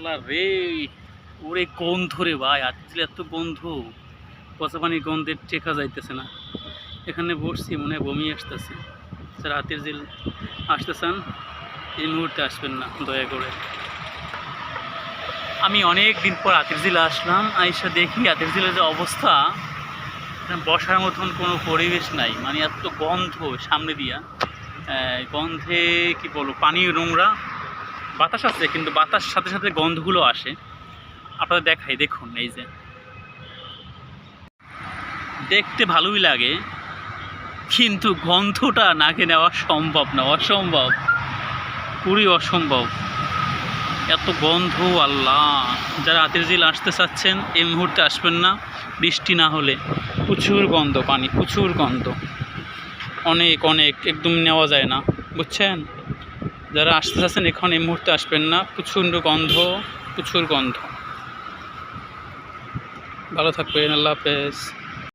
আল্লাহ রে, ওরে গন্ধ রে ভাই, আজকে এত গন্ধ, পচা পানির গন্ধে টেকা যাইতেছে না। এখানে বসছি, মনে হয় বমি আসতেছে। স্যার হাতির ঝিল আসতে চান, এই মুহূর্তে আসবেন না দয়া করে। আমি অনেক দিন পর হাতির ঝিল আসলাম, আইসা দেখি হাতির ঝিলের যে অবস্থা, বসার মতন কোনো পরিবেশ নাই, মানে এত গন্ধ সামনে দিয়া। গন্ধে কি বলবো, পানি নোংরা, বাতাস আছে কিন্তু বাতাস সাথে সাথে গন্ধগুলো আসে। আপনাদের দেখাই, দেখুন, এই যে দেখতে ভালোই লাগে কিন্তু গন্ধটা নাকে নেওয়া সম্ভব না, অসম্ভব, পুরী অসম্ভব, এত গন্ধ। আল্লাহ, যারা হাতির ঝিল আসতে চাচ্ছেন এই মুহূর্তে আসবেন না, বৃষ্টি না হলে। প্রচুর গন্ধ, পানি প্রচুর গন্ধ, অনেক অনেক, একদম নেওয়া যায় না, বুঝছেন। যারা আসতে চাচ্ছেন এখন এই মুহূর্তে আসবেন না, প্রচণ্ড গন্ধ, প্রচুর গন্ধ। ভালো থাকবেন, আল্লাহ হাফেজ।